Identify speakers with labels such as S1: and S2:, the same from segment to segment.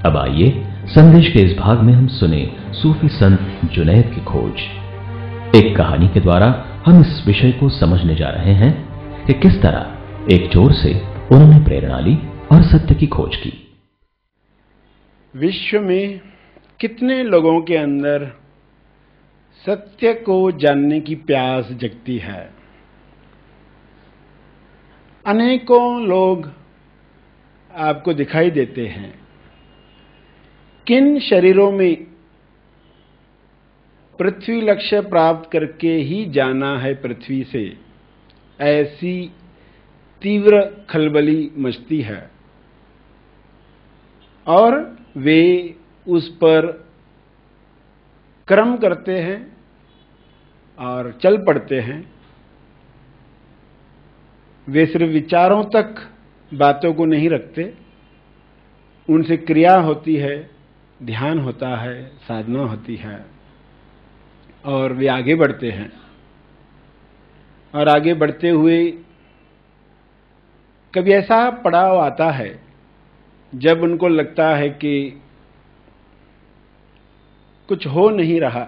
S1: अब आइए संदेश के इस भाग में हम सुने सूफी संत जुनैद की खोज। एक कहानी के द्वारा हम इस विषय को समझने जा रहे हैं कि किस तरह एक चोर से उन्होंने प्रेरणा ली और सत्य की खोज की।
S2: विश्व में कितने लोगों के अंदर सत्य को जानने की प्यास जगती है। अनेकों लोग आपको दिखाई देते हैं। किन शरीरों में पृथ्वी लक्ष्य प्राप्त करके ही जाना है पृथ्वी से, ऐसी तीव्र खलबली मचती है और वे उस पर कर्म करते हैं और चल पड़ते हैं। वे सिर्फ विचारों तक बातों को नहीं रखते, उनसे क्रिया होती है, ध्यान होता है, साधना होती है और वे आगे बढ़ते हैं। और आगे बढ़ते हुए कभी ऐसा पड़ाव आता है जब उनको लगता है कि कुछ हो नहीं रहा,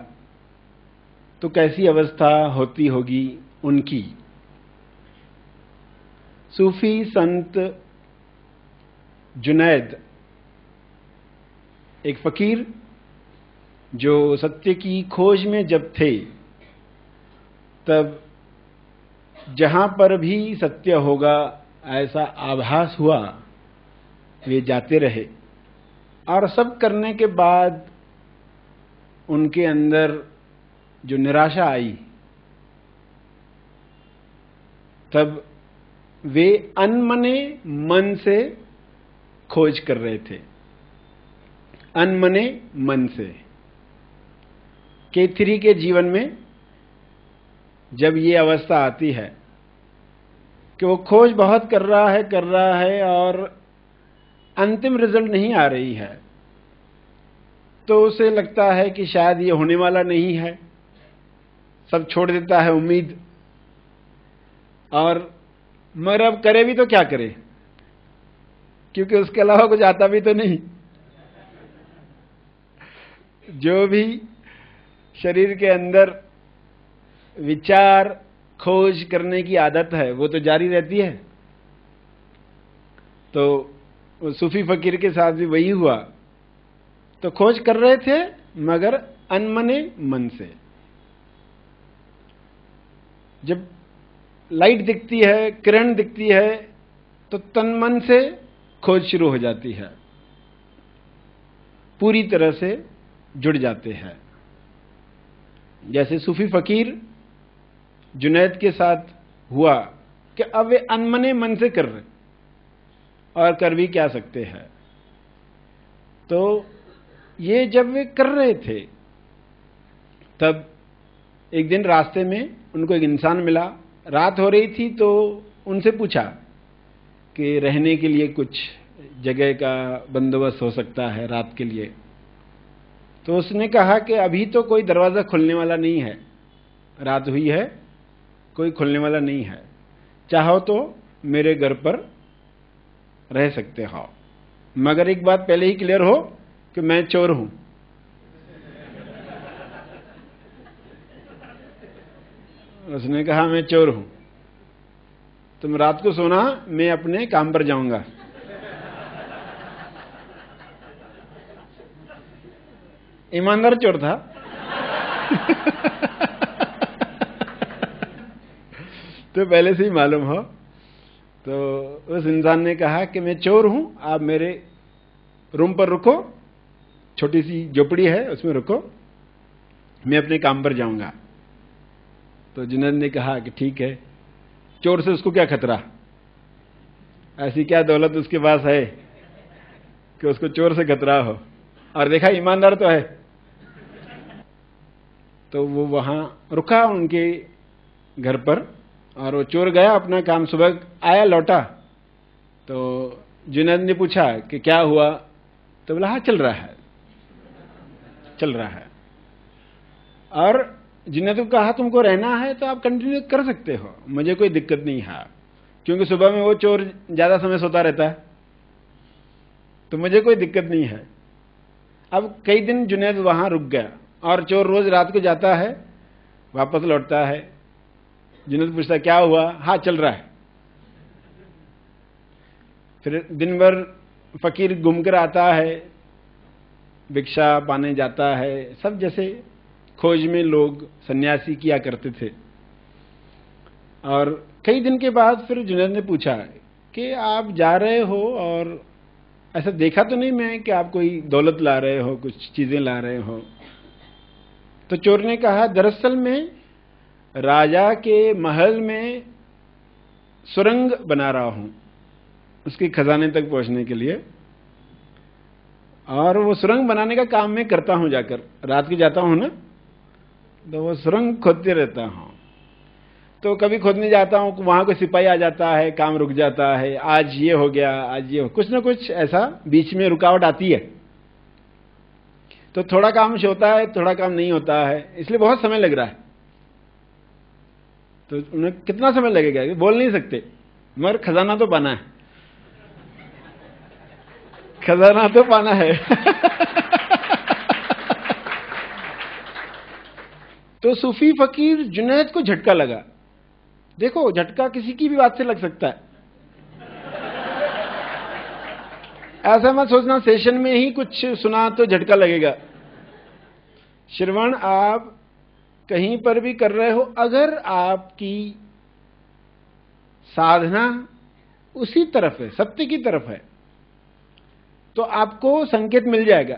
S2: तो कैसी अवस्था होती होगी उनकी। सूफी संत जुनैद एक फकीर जो सत्य की खोज में जब थे, तब जहां पर भी सत्य होगा ऐसा आभास हुआ, वे जाते रहे। और सब करने के बाद उनके अंदर जो निराशा आई, तब वे अनमने मन से खोज कर रहे थे। अनमने मन से केथरी के जीवन में जब ये अवस्था आती है कि वो खोज बहुत कर रहा है और अंतिम रिजल्ट नहीं आ रही है, तो उसे लगता है कि शायद ये होने वाला नहीं है। सब छोड़ देता है उम्मीद, और मगर अब करे भी तो क्या करे, क्योंकि उसके अलावा कुछ आता भी तो नहीं। जो भी शरीर के अंदर विचार खोज करने की आदत है वो तो जारी रहती है। तो सूफी फकीर के साथ भी वही हुआ। तो खोज कर रहे थे मगर अनमने मन से। जब लाइट दिखती है, किरण दिखती है, तो तन मन से खोज शुरू हो जाती है, पूरी तरह से जुड़ जाते हैं। जैसे सूफी फकीर जुनैद के साथ हुआ कि अब वे अनमने मन से कर रहे, और कर भी क्या सकते हैं। तो ये जब वे कर रहे थे, तब एक दिन रास्ते में उनको एक इंसान मिला। रात हो रही थी, तो उनसे पूछा कि रहने के लिए कुछ जगह का बंदोबस्त हो सकता है रात के लिए। तो उसने कहा कि अभी तो कोई दरवाजा खुलने वाला नहीं है, रात हुई है, कोई खुलने वाला नहीं है। चाहो तो मेरे घर पर रह सकते हो, मगर एक बात पहले ही क्लियर हो कि मैं चोर हूं। उसने कहा मैं चोर हूं, तुम रात को सोना, मैं अपने काम पर जाऊंगा। ईमानदार चोर था। तो पहले से ही मालूम हो। तो उस इंसान ने कहा कि मैं चोर हूं, आप मेरे रूम पर रुको, छोटी सी झोपड़ी है उसमें रुको, मैं अपने काम पर जाऊंगा। तो जुनैद ने कहा कि ठीक है, चोर से उसको क्या खतरा, ऐसी क्या दौलत उसके पास है कि उसको चोर से खतरा हो, और देखा ईमानदार तो है। तो वो वहां रुका उनके घर पर, और वो चोर गया अपना काम, सुबह आया लौटा। तो जुनैद ने पूछा कि क्या हुआ, तो बोला हाँ चल रहा है, चल रहा है। और जुनैद को कहा तुमको रहना है तो आप कंटिन्यू कर सकते हो, मुझे कोई दिक्कत नहीं है, क्योंकि सुबह में वो चोर ज्यादा समय सोता रहता है, तो मुझे कोई दिक्कत नहीं है। अब कई दिन जुनैद वहां रुक गया और चोर रोज रात को जाता है, वापस लौटता है। जुनैद पूछता क्या हुआ? हाँ, चल रहा है। फिर दिन भर फकीर घूमकर आता है, भिक्षा पाने जाता है, सब जैसे खोज में लोग सन्यासी किया करते थे। और कई दिन के बाद फिर जुनैद ने पूछा कि आप जा रहे हो और ऐसा देखा तो नहीं मैं कि आप कोई दौलत ला रहे हो, कुछ चीजें ला रहे हो? तो चोर ने कहा दरअसल में राजा के महल में सुरंग बना रहा हूं उसके खजाने तक पहुंचने के लिए, और वो सुरंग बनाने का काम मैं करता हूं, जाकर रात को जाता हूं ना, तो वो सुरंग खोदते रहता हूं। तो कभी खोदने जाता हूं, वहां कोई सिपाही आ जाता है, काम रुक जाता है, आज ये हो गया, आज ये हो, कुछ ना कुछ ऐसा बीच में रुकावट आती है। तो थोड़ा काम से होता है, थोड़ा काम नहीं होता है, इसलिए बहुत समय लग रहा है। तो उन्हें कितना समय लगेगा बोल नहीं सकते, मगर खजाना तो पाना है, खजाना तो पाना है। तो सूफी फकीर जुनैद को झटका लगा। देखो, झटका किसी की भी बात से लग सकता है। ऐसा मत सोचना सेशन में ही कुछ सुना तो झटका लगेगा। श्रवण आप कहीं पर भी कर रहे हो, अगर आपकी साधना उसी तरफ है, सत्य की तरफ है, तो आपको संकेत मिल जाएगा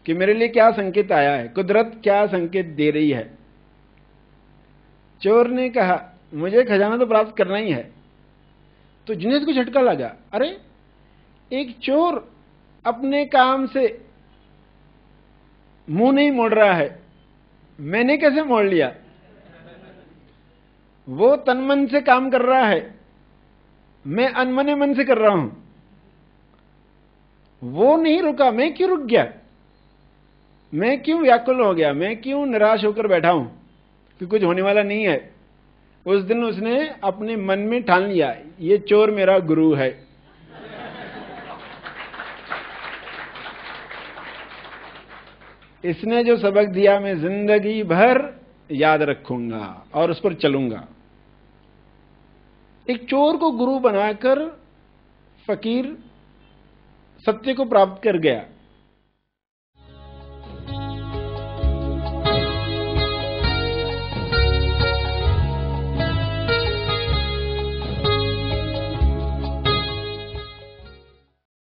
S2: कि मेरे लिए क्या संकेत आया है, कुदरत क्या संकेत दे रही है। चोर ने कहा मुझे खजाना तो प्राप्त करना ही है। तो जुनैद को झटका लगा, अरे एक चोर अपने काम से मुंह नहीं मोड़ रहा है, मैंने कैसे मोड़ लिया? वो तन मन से काम कर रहा है, मैं अनमने मन से कर रहा हूं। वो नहीं रुका, मैं क्यों रुक गया? मैं क्यों व्याकुल हो गया? मैं क्यों निराश होकर बैठा हूं कि कुछ होने वाला नहीं है? उस दिन उसने अपने मन में ठान लिया, ये चोर मेरा गुरु है। इसने जो सबक दिया मैं जिंदगी भर याद रखूंगा और उस पर चलूंगा। एक चोर को गुरु बनाकर फकीर सत्य को प्राप्त कर गया।